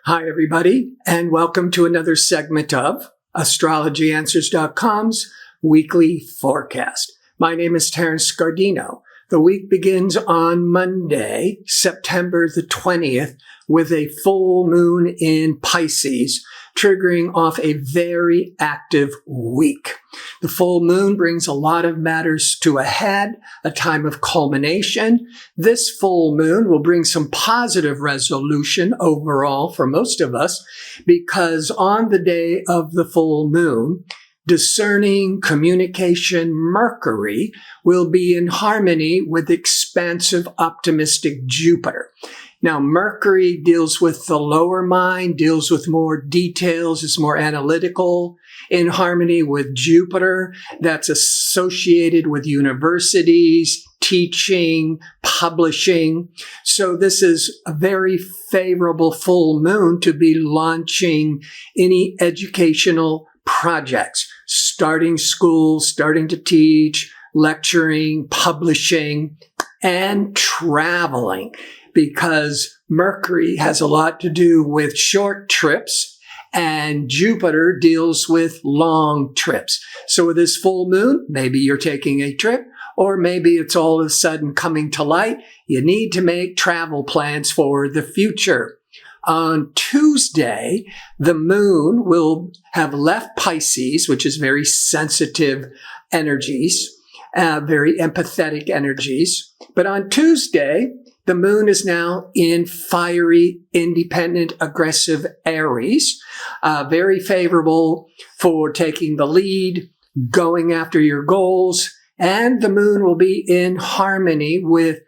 Hi, everybody, and welcome to another segment of AstrologyAnswers.com's weekly forecast. My name is Terence. The week begins on Monday, September the 20th, with a full moon in Pisces, triggering off a very active week. The full moon brings a lot of matters to a head, a time of culmination. This full moon will bring some positive resolution overall for most of us, because on the day of the full moon, discerning communication Mercury will be in harmony with expansive, optimistic Jupiter. Now, Mercury deals with the lower mind, deals with more details, is more analytical, in harmony with Jupiter, that's associated with universities, teaching, publishing. So this is a very favorable full moon to be launching any educational projects, starting schools, starting to teach, lecturing, publishing, and traveling, because Mercury has a lot to do with short trips and Jupiter deals with long trips. So with this full moon, maybe you're taking a trip, or maybe it's all of a sudden coming to light. You need to make travel plans for the future. On Tuesday, the moon will have left Pisces, which is very sensitive energies, very empathetic energies. But on Tuesday, the moon is now in fiery, independent, aggressive Aries, very favorable for taking the lead, going after your goals, and the moon will be in harmony with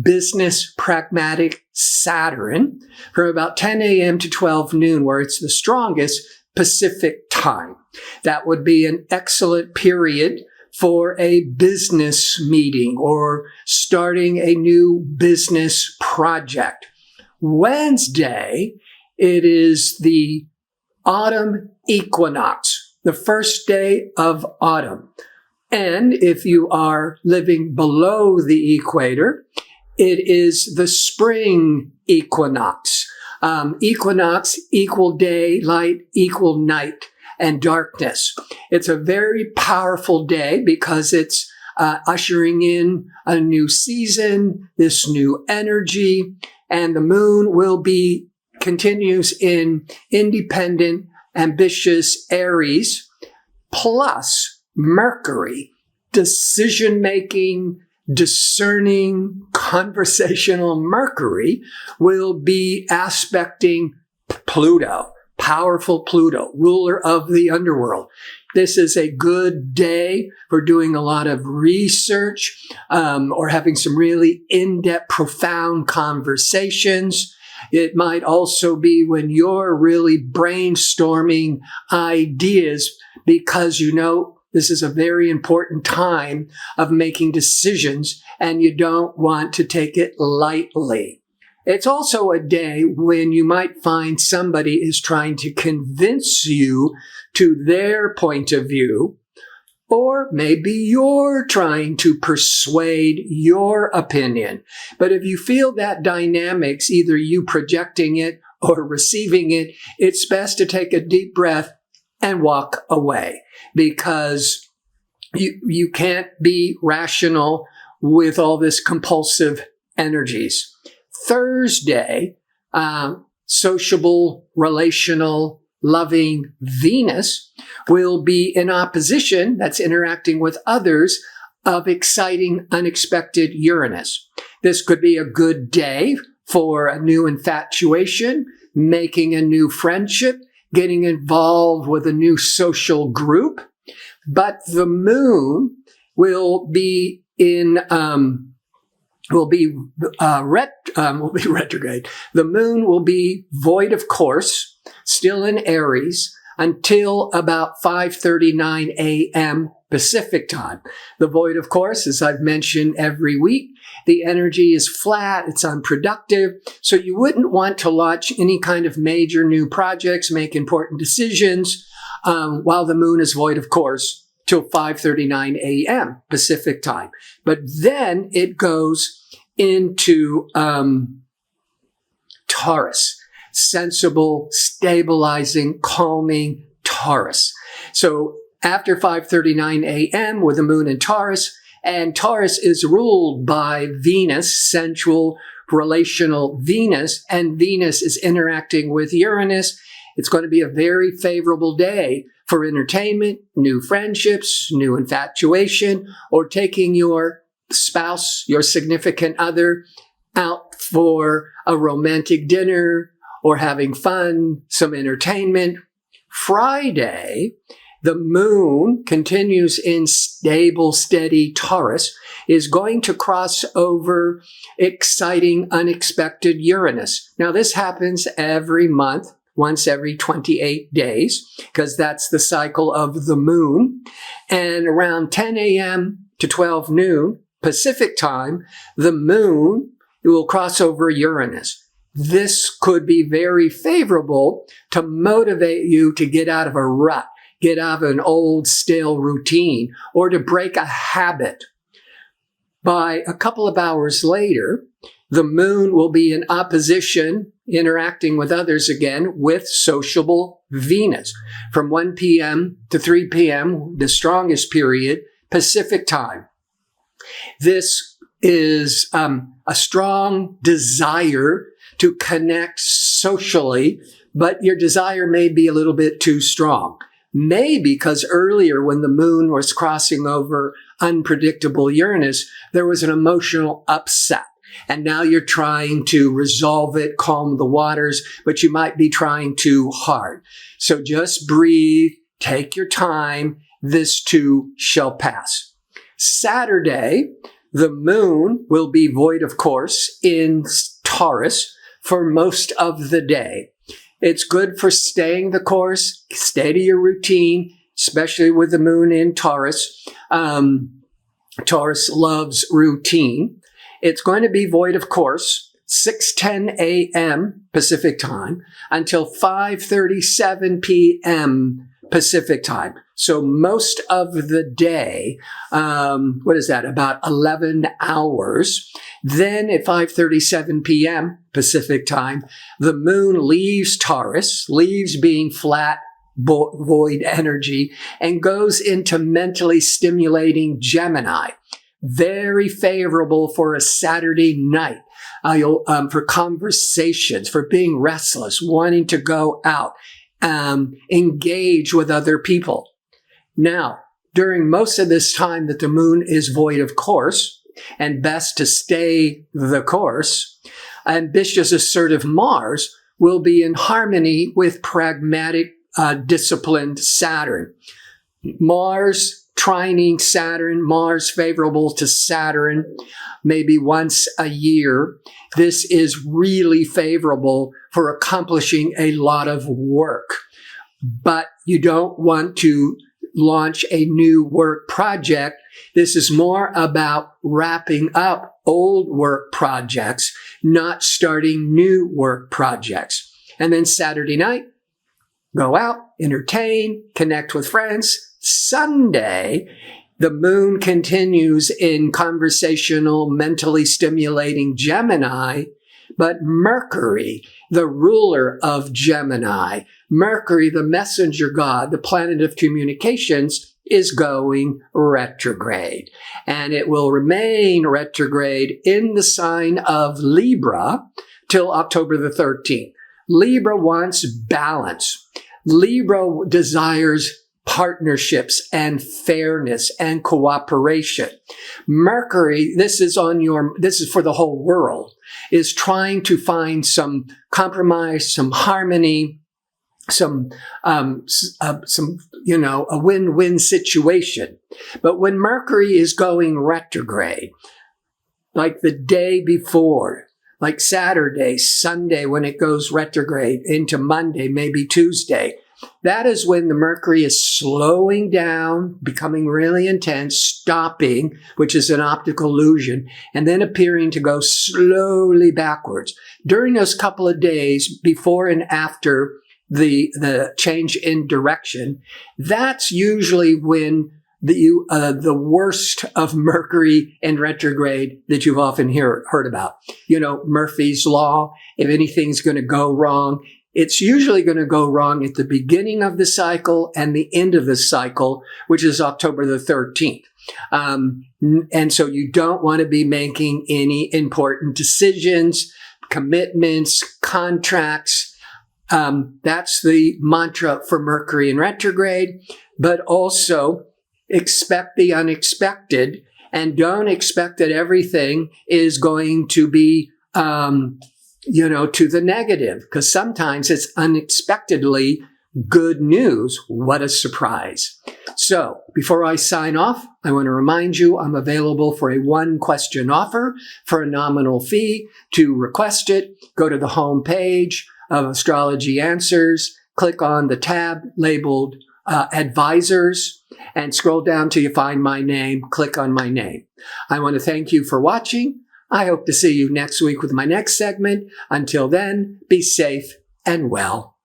business pragmatic Saturn from about 10 a.m. to 12 noon, where it's the strongest Pacific time. That would be an excellent period for a business meeting or starting a new business project. Wednesday, it is the autumn equinox, the first day of autumn. And if you are living below the equator, it is the spring equinox. Equinox, equal day, light, equal night and darkness. It's a very powerful day because it's ushering in a new season, this new energy, and the moon will be continues in independent, ambitious Aries, plus Mercury, decision-making, discerning, conversational Mercury will be aspecting Pluto, powerful Pluto, ruler of the underworld. This is a good day for doing a lot of research or having some really in-depth, profound conversations. It might also be when you're really brainstorming ideas, because you know this is a very important time of making decisions and you don't want to take it lightly. It's also a day when you might find somebody is trying to convince you to their point of view, or maybe you're trying to persuade your opinion. But if you feel that dynamics, either you projecting it or receiving it, it's best to take a deep breath and walk away, because you can't be rational with all this compulsive energies. Thursday, sociable, relational, loving Venus will be in opposition, that's interacting with others, of exciting, unexpected Uranus. This could be a good day for a new infatuation, making a new friendship, getting involved with a new social group. But the moon will be in retrograde. The moon will be void of course, still in Aries, until about 5:39 a.m. Pacific time. The void, of course, as I've mentioned every week, the energy is flat, it's unproductive, so you wouldn't want to launch any kind of major new projects, make important decisions while the moon is void, of course, till 5:39 a.m. Pacific time. But then it goes into Taurus. sensible, stabilizing, calming Taurus. So after 5:39 a.m. with the moon in Taurus, and Taurus is ruled by Venus, sensual, relational Venus, and Venus is interacting with Uranus. It's going to be a very favorable day for entertainment, new friendships, new infatuation, or taking your spouse, your significant other, out for a romantic dinner or having fun, some entertainment. Friday, the moon continues in stable, steady Taurus, is going to cross over exciting, unexpected Uranus. Now, this happens every month, once every 28 days, because that's the cycle of the moon. And around 10 a.m. to 12 noon Pacific time, the moon will cross over Uranus. This could be very favorable to motivate you to get out of a rut, get out of an old stale routine, or to break a habit. By a couple of hours later, the moon will be in opposition, interacting with others again, with sociable Venus. From 1 p.m. to 3 p.m., the strongest period, Pacific time. This is a strong desire to connect socially, but your desire may be a little bit too strong. Maybe because earlier when the moon was crossing over unpredictable Uranus, there was an emotional upset. And now you're trying to resolve it, calm the waters, but you might be trying too hard. So just breathe, take your time. This too shall pass. Saturday, the moon will be void of course in Taurus for most of the day. It's good for staying the course, stay to your routine, especially with the moon in Taurus. Taurus loves routine. It's going to be void of course, 6:10 a.m. Pacific time until 5:37 p.m. Pacific time. So most of the day, what is that, about 11 hours. Then at 5:37 p.m. Pacific time, the moon leaves Taurus, leaves being flat, void energy, and goes into mentally stimulating Gemini. Very favorable for a Saturday night, for conversations, for being restless, wanting to go out, engage with other people. Now, during most of this time that the moon is void of course, and best to stay the course, ambitious, assertive Mars will be in harmony with pragmatic, disciplined Saturn. Mars trining Saturn, Mars favorable to Saturn, maybe once a year. This is really favorable for accomplishing a lot of work. But you don't want to launch a new work project. This is more about wrapping up old work projects, not starting new work projects. And then Saturday night, go out, entertain, connect with friends. Sunday, the moon continues in conversational, mentally stimulating Gemini, but Mercury, the ruler of Gemini, Mercury, the messenger god, the planet of communications, is going retrograde. And it will remain retrograde in the sign of Libra till October the 13th. Libra wants balance. Libra desires partnerships and fairness and cooperation. Mercury, this is for the whole world, is trying to find some compromise, some harmony, a win-win situation. But when Mercury is going retrograde, like the day before, like Saturday, Sunday, when it goes retrograde into Monday, maybe Tuesday, that is when the Mercury is slowing down, becoming really intense, stopping, which is an optical illusion, and then appearing to go slowly backwards. During those couple of days before and after the change in direction, that's usually when the worst of Mercury in retrograde that you've often heard about. Murphy's Law. If anything's going to go wrong, it's usually going to go wrong at the beginning of the cycle and the end of the cycle, which is October the 13th. And so you don't want to be making any important decisions, commitments, contracts. That's the mantra for Mercury in retrograde, but also expect the unexpected and don't expect that everything is going to be, to the negative, because sometimes it's unexpectedly good news. What a surprise. So before I sign off, I want to remind you I'm available for a 1-question offer for a nominal fee. To request it, go to the home page of Astrology Answers, click on the tab labeled Advisors, and scroll down till you find my name. Click on my name. I want to thank you for watching. I hope to see you next week with my next segment. Until then, be safe and well.